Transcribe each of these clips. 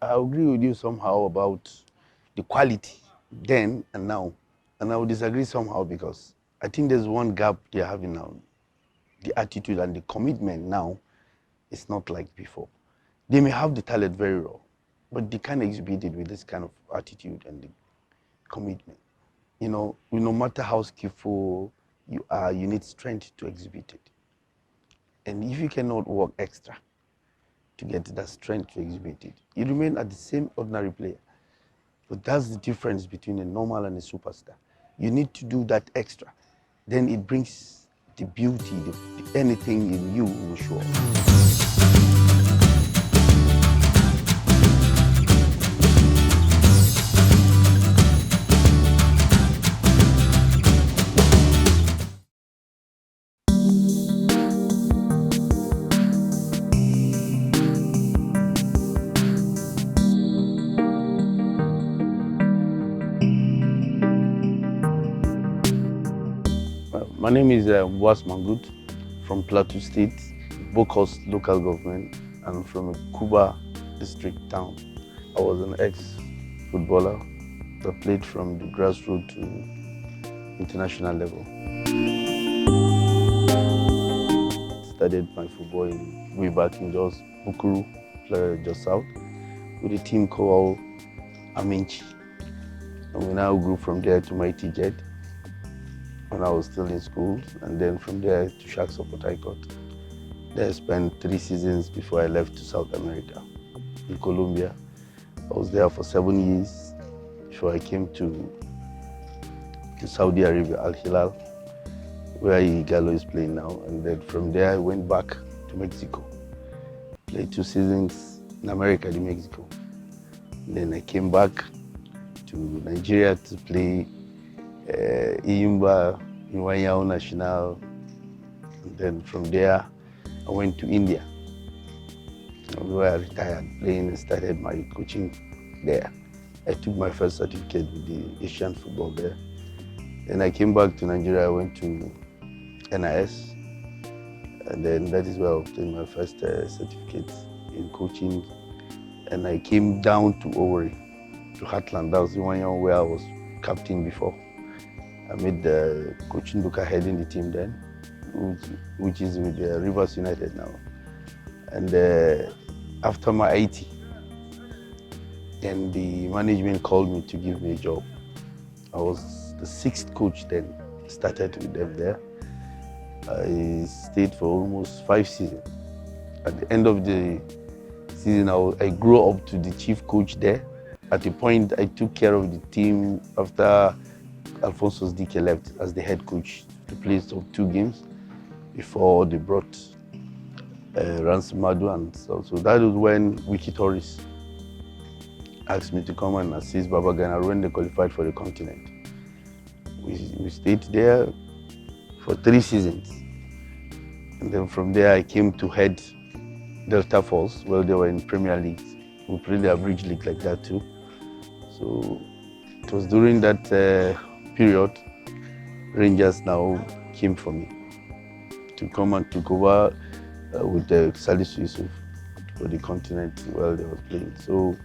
I agree with you somehow about the quality then and now. And I would disagree somehow because I think there's one gap they're having now. The attitude and the commitment now is not like before. They may have the talent very raw, but they can't exhibit it with this kind of attitude and the commitment. No matter how skillful you are, you need strength to exhibit it. And if you cannot work extra to get that strength to exhibit it, you remain at the same ordinary player. But that's the difference between a normal and a superstar. You need to do that extra. Then it brings the beauty, anything in you will show up. My name is Was Mangut from Plateau State, Bokos local government. I'm from a Kuba district town. I was an ex-footballer that played from the grassroots to international level. Started my football way back in Jos, Bukuru, Jos South, with a team called Aminchi. And we now grew from there to Mighty Jet when I was still in school, and then from there to Sharks of Port Harcourt. There I spent 3 seasons before I left to South America, in Colombia. I was there for 7 years before I came to Saudi Arabia, Al Hilal, where Gallo is playing now. And then from there I went back to Mexico, played 2 seasons in America, in Mexico. And then I came back to Nigeria to play Iyumba in Wanyao National. And then from there, I went to India, where I retired playing and started my coaching there. I took my first certificate with the Asian football there. Then I came back to Nigeria, I went to NIS, and then that is where I obtained my first certificate in coaching. And I came down to Owerri, to Heartland. That was the one year where I was captain before. I made the coaching Duka heading the team then, which is with Rivers United now. And after my 80, then the management called me to give me a job. I was the 6th coach then, started with them there. I stayed for almost 5 seasons. At the end of the season, I grew up to the chief coach there. At the point, I took care of the team after Alphonsus Dike left as the head coach to play 2 games before they brought Ransom Madu. And so that was when Wiki Torres asked me to come and assist Baba Ghana when they qualified for the continent. We stayed there for 3 seasons. And then from there I came to head Delta Force. Well, they were in Premier League. We played the Average League like that too. So it was during that period Rangers now came for me to come and take over with Salisu Yusuf for the continent while they were playing. So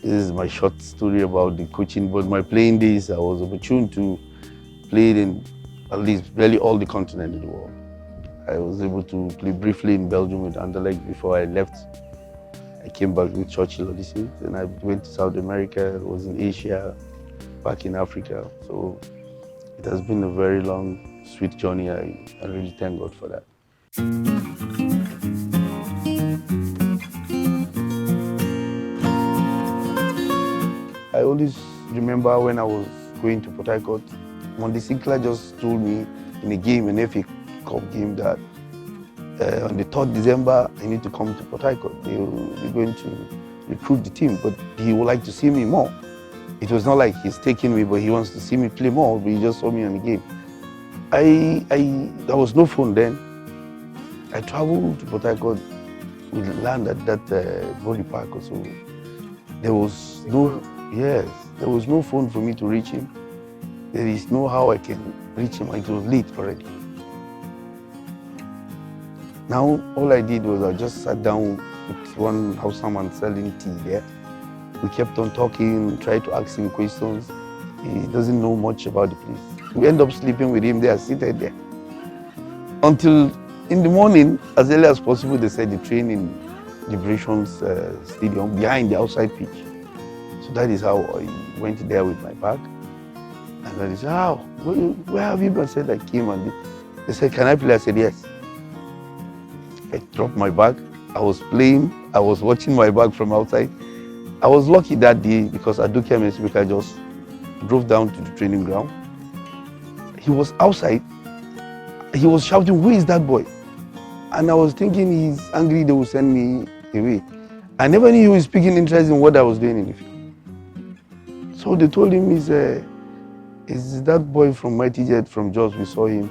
this is my short story about the coaching. But my playing days, I was opportune to play in at least barely all the continent in the world. I was able to play briefly in Belgium with Anderlecht before I left. I came back with Churchill Odyssey, then I went to South America, was in Asia, back in Africa. So it has been a very long, sweet journey. I really thank God for that. I always remember when I was going to Port Harcourt, Monday Sinclair just told me in a game, an FA Cup game, that on the 3rd December, I need to come to Port Harcourt. They're going to recruit the team, but he would like to see me more. It was not like he's taking me, but he wants to see me play more, but he just saw me on the game. There was no phone then. I traveled to Port Harcourt. We landed at that Body Park or so. There was no phone for me to reach him. There is no how I can reach him. It was late already. Now, all I did was I just sat down with one Hausa man selling tea there. We kept on talking, tried to ask him questions. He doesn't know much about the place. We end up sleeping with him there, seated there. Until in the morning, as early as possible, they said they train in Liberations Stadium behind the outside pitch. So that is how I went there with my bag. And then they said, "How? Where have you been?" I said, "I came." And they said, "Can I play?" I said, "Yes." I dropped my bag. I was playing. I was watching my bag from outside. I was lucky that day because Aduke Mesbika just drove down to the training ground. He was outside. He was shouting, "Who is that boy?" And I was thinking he's angry they will send me away. I never knew he was speaking interest in what I was doing in the field. So they told him, "Is that boy from Mighty Jet from Jos? We saw him."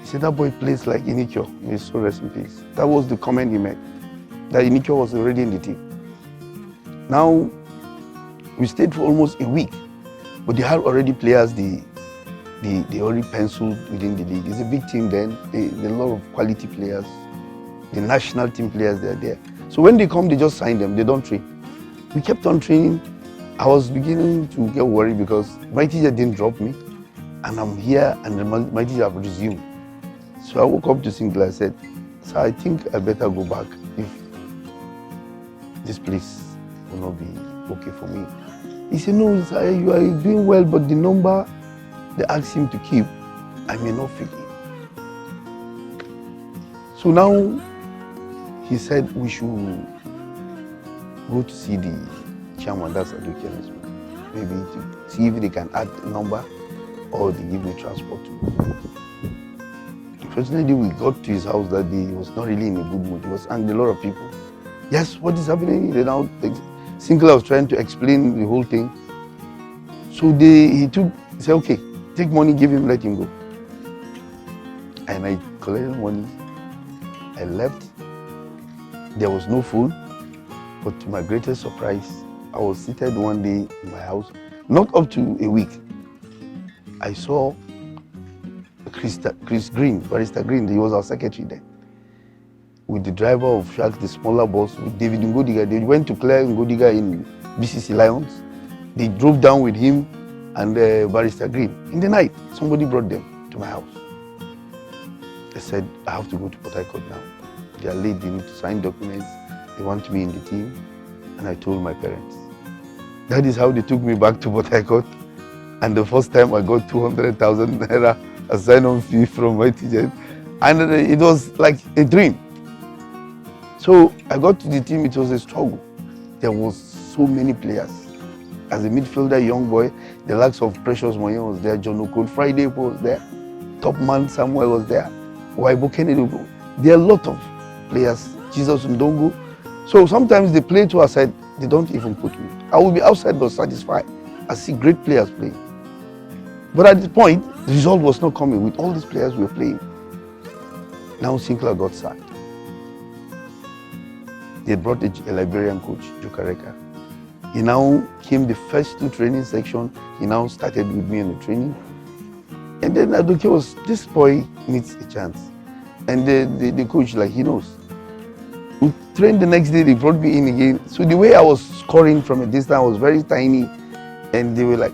He said, "That boy plays like Inikyo. May so rest in peace." That was the comment he made, that Inikyo was already in the team. Now, we stayed for almost a week, but they had already players they already penciled within the league. It's a big team then. There are a lot of quality players. The national team players, they are there. So when they come, they just sign them. They don't train. We kept on training. I was beginning to get worried because my teacher didn't drop me, and I'm here, and my teacher have resumed. So I woke up to Sinclair. I said, "Sir, I think I better go back if this place will not be okay for me." He said, "No, sir, you are doing well, but the number they asked him to keep, I may not fit in." So now he said we should go to see the chairman, that's Aduke Mesbika, maybe to see if they can add a number or they give me transport to. Unfortunately, we got to his house that day. He was not really in a good mood. He was angry, a lot of people. "Yes, what is happening?" They now, Sinclair was trying to explain the whole thing. So he said, "Okay, take money, give him, let him go." And I collected money. I left. There was no food. But to my greatest surprise, I was seated one day in my house, not up to a week. I saw Chris Green, Barrister Green, he was our secretary then, with the driver of Sharks, the smaller boss, with David Ngodiga. They went to clear Ngodiga in BCC Lions. They drove down with him and Barrister Green. In the night, somebody brought them to my house. They said, "I have to go to Port Harcourt now. They are late, they need to sign documents. They want me in the team." And I told my parents. That is how they took me back to Port Harcourt. And the first time I got 200,000 naira a sign-on fee from my teacher. And it was like a dream. So I got to the team, it was a struggle. There was so many players. As a midfielder, young boy, the likes of Precious Moyen was there, John Okol, Friday was there, top man Samuel was there, Waibo Kennedy. There are a lot of players, Jesus Ndongo. So sometimes they play to our side, they don't even put me. I will be outside but satisfied. I see great players playing. But at this point, the result was not coming with all these players we were playing. Now Sinclair got sacked. They brought a Liberian coach, Jokareka. He now came the first two training section. He now started with me in the training. And then Aduke was, this boy needs a chance. And the coach, like, he knows. We trained the next day, they brought me in again. So the way I was scoring from a distance was very tiny. And they were like,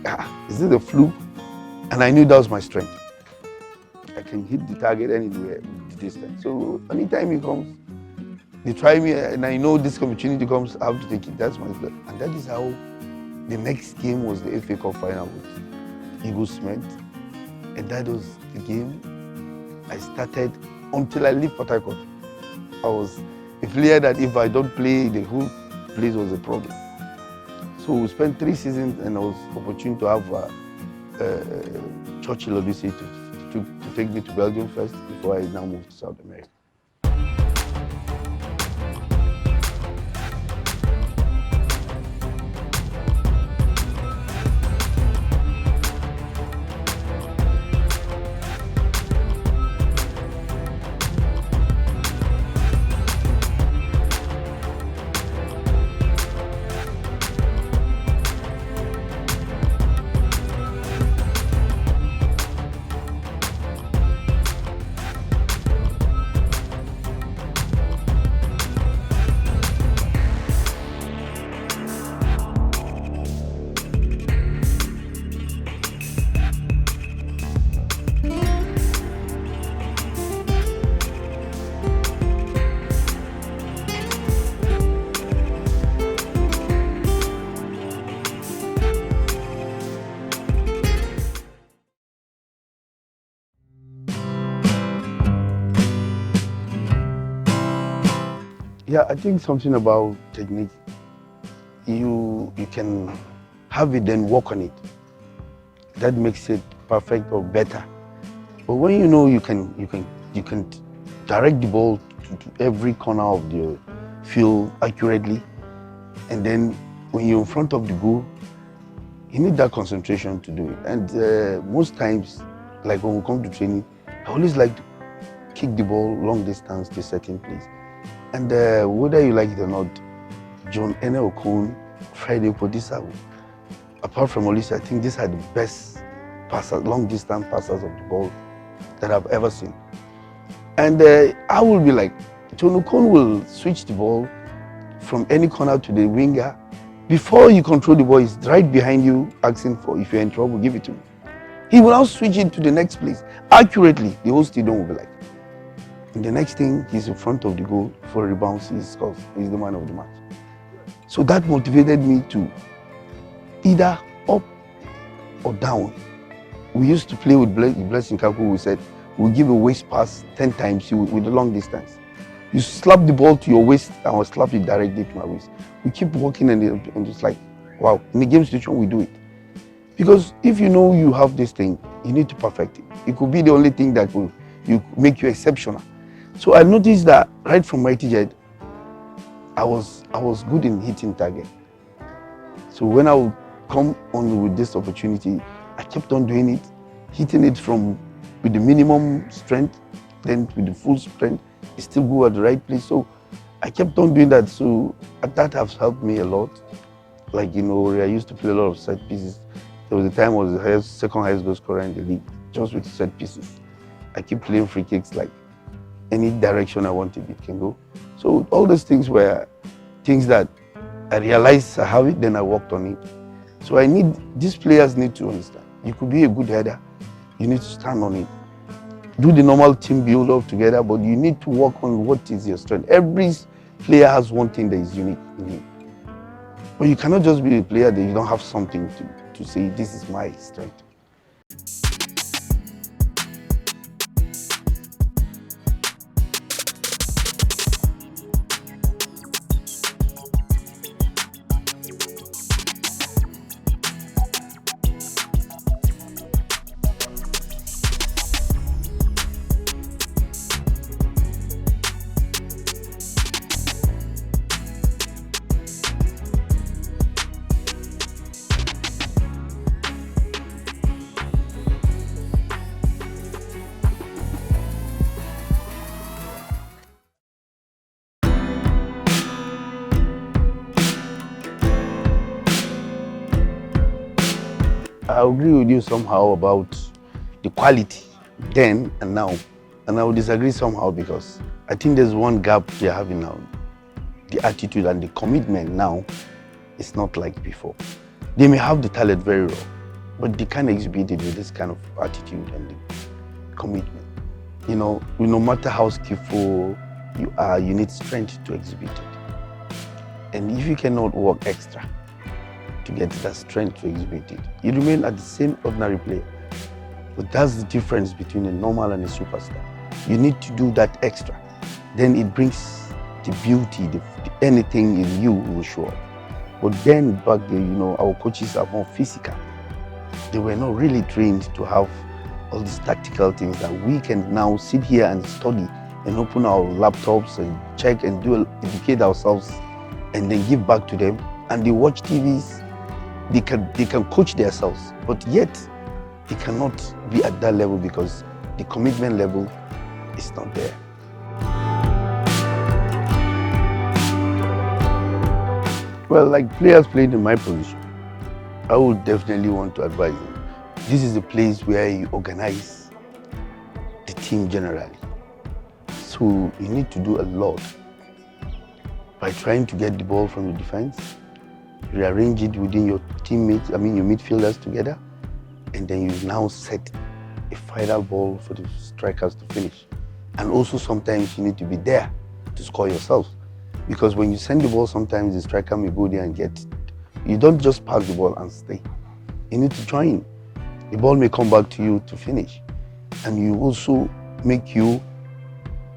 is this a fluke? And I knew that was my strength. I can hit the target anywhere with the distance. So anytime he comes, they try me, and I know this opportunity comes, I have to take it. That's my blood. And that is how the next game was the FA Cup final with Eagles Cement. And that was the game I started until I left Port Harcourt. I was a player that if I don't play, the whole place was a problem. So we spent 3 seasons, and I was opportune to have Churchill Odyssey to take me to Belgium first before I now moved to South America. Yeah, I think something about technique, you can have it then work on it. That makes it perfect or better. But when you know you can direct the ball to every corner of the field accurately, and then when you're in front of the goal, you need that concentration to do it. And most times, like when we come to training, I always like to kick the ball long distance to a certain place. And whether you like it or not, John Ene Okon, Friday Podisa, apart from Olise, I think these are the best passers, long distance passers of the ball that I've ever seen. And I will be like, John Okon will switch the ball from any corner to the winger. Before you control the ball, he's right behind you asking for, if you're in trouble, give it to me. He will now switch it to the next place accurately. The whole stadium will be like, and the next thing, he's in front of the goal for rebounds, he scores. He's the man of the match. So that motivated me to either up or down. We used to play with Blessing Kaku. We said, we'll give a waist pass 10 times with a long distance. You slap the ball to your waist, and I'll slap it directly to my waist. We keep working, and it's like, wow, in the game situation, we do it. Because if you know you have this thing, you need to perfect it. It could be the only thing that will make you exceptional. So I noticed that right from my TJ, I was good in hitting target. So when I would come on with this opportunity, I kept on doing it, hitting it with the minimum strength, then with the full strength, it still go at the right place. So I kept on doing that. So that has helped me a lot. Like, I used to play a lot of set pieces. There was a time I was the second highest goal scorer in the league, just with set pieces. I keep playing free kicks, like any direction I wanted it can go. So all those things were things that I realized I have it, then I worked on it. So these players need to understand. You could be a good header, you need to stand on it. Do the normal team build up together, but you need to work on what is your strength. Every player has one thing that is unique in him. But you cannot just be a player that you don't have something to say, this is my strength. I agree with you somehow about the quality then and now. And I would disagree somehow because I think there's one gap they're having now. The attitude and the commitment now is not like before. They may have the talent very well, but they can't exhibit it with this kind of attitude and the commitment. No matter how skillful you are, you need strength to exhibit it. And if you cannot work extra to get that strength to exhibit it, you remain at the same ordinary player. But that's the difference between a normal and a superstar. You need to do that extra. Then it brings the beauty, anything in you will show up. But then back then, our coaches are more physical. They were not really trained to have all these tactical things that we can now sit here and study and open our laptops and check and educate ourselves and then give back to them. And they watch TVs, they can coach themselves, but yet they cannot be at that level because the commitment level is not there. Well, like players playing in my position, I would definitely want to advise them. This is a place where you organize the team generally. So you need to do a lot by trying to get the ball from the defense, rearrange it within your teammates, your midfielders together, and then you now set a final ball for the strikers to finish. And also sometimes you need to be there to score yourself. Because when you send the ball, sometimes the striker may go there and get it. You don't just pass the ball and stay. You need to join. The ball may come back to you to finish. And you also make you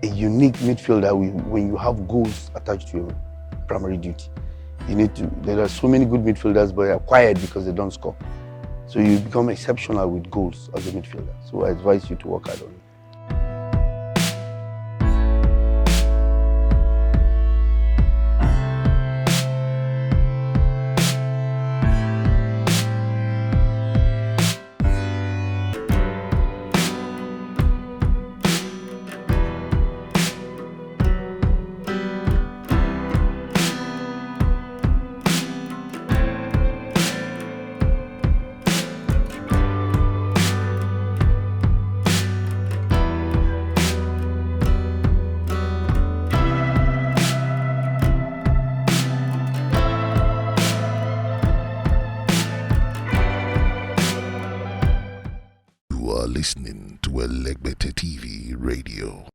a unique midfielder when you have goals attached to your primary duty. There are so many good midfielders, but they are quiet because they don't score. So you become exceptional with goals as a midfielder. So I advise you to work hard on it. You are listening to Elegbete TV Radio.